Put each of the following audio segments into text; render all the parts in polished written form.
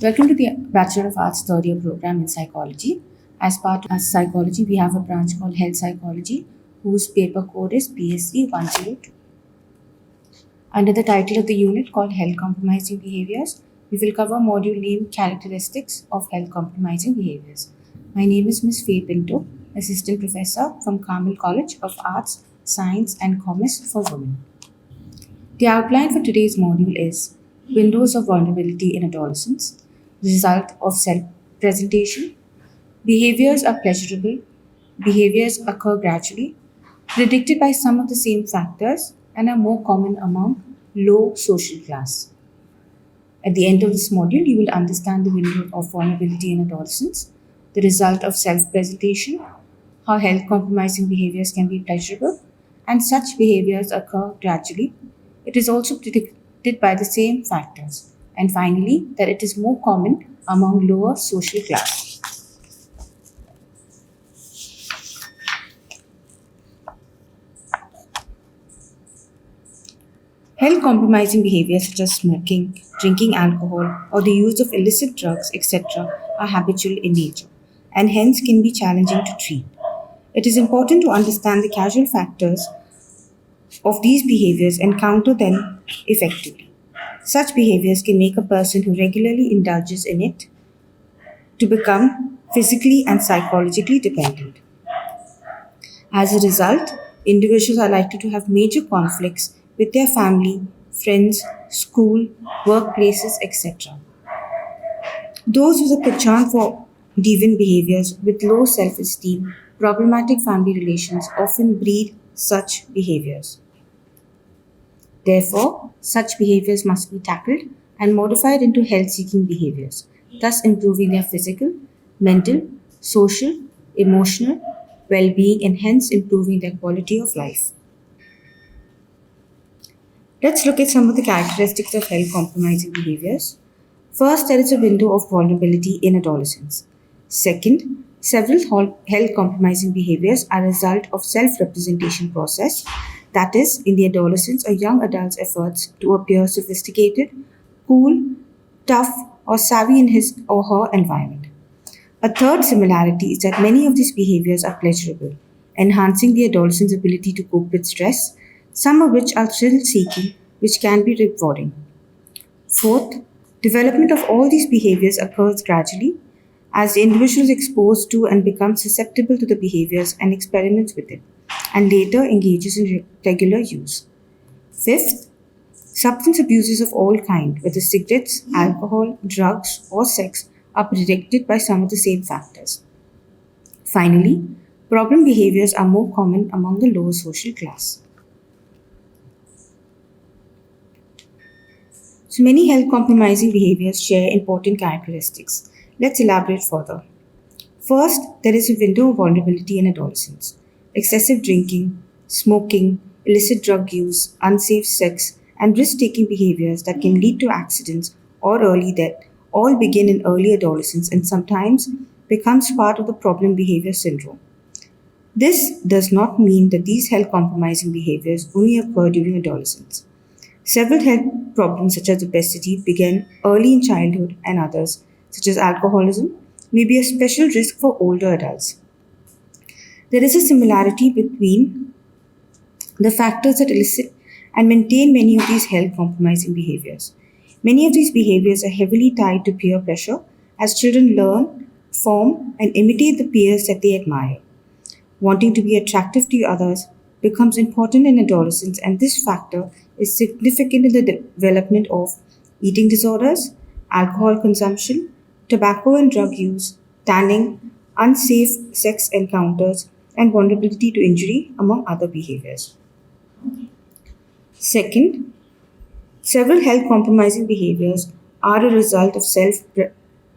Welcome to the Bachelor of Arts third year program in psychology. As part of psychology, we have a branch called health psychology, whose paper code is PSC 102. Under the title of the unit called Health Compromising Behaviors, we will cover module named Characteristics of Health Compromising Behaviors. My name is Ms. Faye Pinto, Assistant Professor from Carmel College of Arts, Science and Commerce for Women. The outline for today's module is Windows of Vulnerability in Adolescence, Result of Self-Presentation, Behaviors are pleasurable, behaviors occur gradually, predicted by some of the same factors, and are more common among low social class. At the end of this module, you will understand the window of vulnerability in adolescence, the result of self-presentation, how health compromising behaviors can be pleasurable, and such behaviors occur gradually. It is also predicted by the same factors. And finally, that it is more common among lower social class. Health compromising behaviors such as smoking, drinking alcohol, or the use of illicit drugs, etc., are habitual in nature and hence can be challenging to treat. It is important to understand the causal factors of these behaviors and counter them effectively. Such behaviors can make a person who regularly indulges in it to become physically and psychologically dependent. As a result, individuals are likely to have major conflicts with their family, friends, school, workplaces, etc. Those with a penchant for deviant behaviors with low self esteem, problematic family relations often breed such behaviors. Therefore, such behaviors must be tackled and modified into health seeking behaviors, thus improving their physical, mental, social, emotional well being and hence improving their quality of life. Let's look at some of the characteristics of health compromising behaviors. First, there is a window of vulnerability in adolescence. Second, several health compromising behaviors are a result of self representation process, that is, in the adolescence or young adult's efforts to appear sophisticated, cool, tough, or savvy in his or her environment. A third similarity is that many of these behaviors are pleasurable, enhancing the adolescent's ability to cope with stress, some of which are thrill seeking, which can be rewarding. Fourth, development of all these behaviors occurs gradually as the individual is exposed to and becomes susceptible to the behaviors and experiments with it, and later engages in regular use. Fifth, substance abuses of all kind, whether cigarettes, alcohol, drugs, or sex, are predicted by some of the same factors. Finally, problem behaviors are more common among the lower social class. So many health compromising behaviors share important characteristics. Let's elaborate further. First, there is a window of vulnerability in adolescence. Excessive drinking, smoking, illicit drug use, unsafe sex, and risk taking behaviors that can lead to accidents or early death all begin in early adolescence and sometimes becomes part of the problem behavior syndrome. This does not mean that these health compromising behaviors only occur during adolescence. Several health problems such as obesity begin early in childhood and others, such as alcoholism, may be a special risk for older adults. There is a similarity between the factors that elicit and maintain many of these health compromising behaviors. Many of these behaviors are heavily tied to peer pressure as children learn, form, and imitate the peers that they admire. Wanting to be attractive to others becomes important in adolescence, and this factor is significant in the development of eating disorders, alcohol consumption, tobacco and drug use, tanning, unsafe sex encounters, and vulnerability to injury, among other behaviors. Second, several health compromising behaviors are a result of self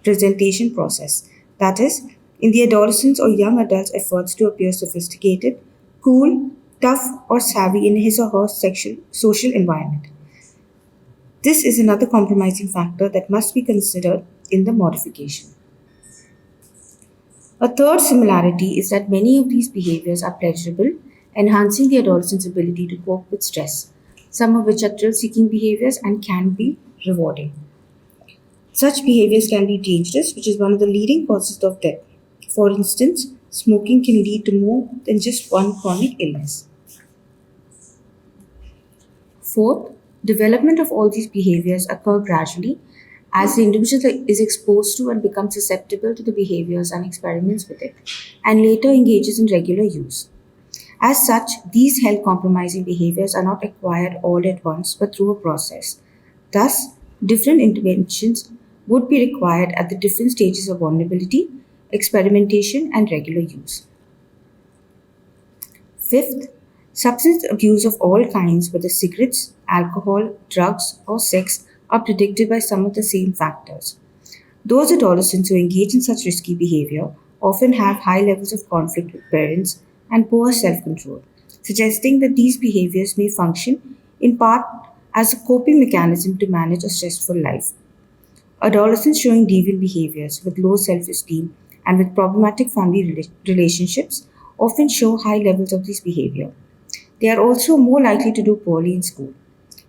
presentation process, that is, in the adolescent's or young adult's efforts to appear sophisticated, cool, tough, or savvy in his or her social environment. This is another compromising factor that must be considered in the modification. A third similarity is that many of these behaviors are pleasurable, enhancing the adolescent's ability to cope with stress, some of which are thrill seeking behaviors and can be rewarding. Such behaviors can be dangerous, which is one of the leading causes of death. For instance, smoking can lead to more than just one chronic illness. Fourth, development of all these behaviors occur gradually as the individual is exposed to and becomes susceptible to the behaviors and experiments with it, and later engages in regular use. As such, these health compromising behaviors are not acquired all at once but through a process. Thus, different interventions would be required at the different stages of vulnerability, experimentation, and regular use. Fifth, substance abuse of all kinds, whether cigarettes, alcohol, drugs, or sex, are predicted by some of the same factors. Those adolescents who engage in such risky behavior often have high levels of conflict with parents and poor self control, suggesting that these behaviors may function in part as a coping mechanism to manage a stressful life. Adolescents showing deviant behaviors with low self esteem and with problematic family relationships often show high levels of this behavior. They are also more likely to do poorly in school.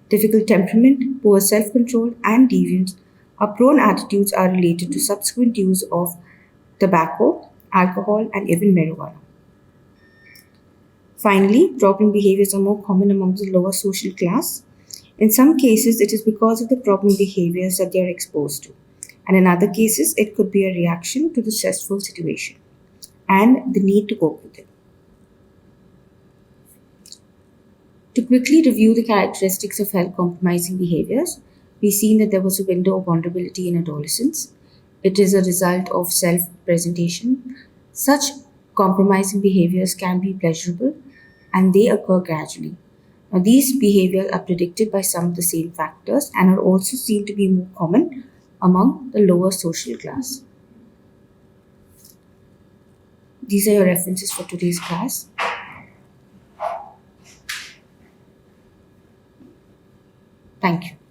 Difficult temperament, poor self control, and deviance or prone attitudes are related to subsequent use of tobacco, alcohol, and even marijuana. Finally, problem behaviors are more common among the lower social class. In some cases, it is because of the problem behaviors that they are exposed to, and in other cases, it could be a reaction to the stressful situation and the need to cope with it. To quickly review the characteristics of health compromising behaviors, we've seen that there was a window of vulnerability in adolescence. It is a result of self presentation. Such compromising behaviors can be pleasurable and they occur gradually. Now, these behaviors are predicted by some of the same factors and are also seen to be more common among the lower social class. These are your references for today's class. Thank you.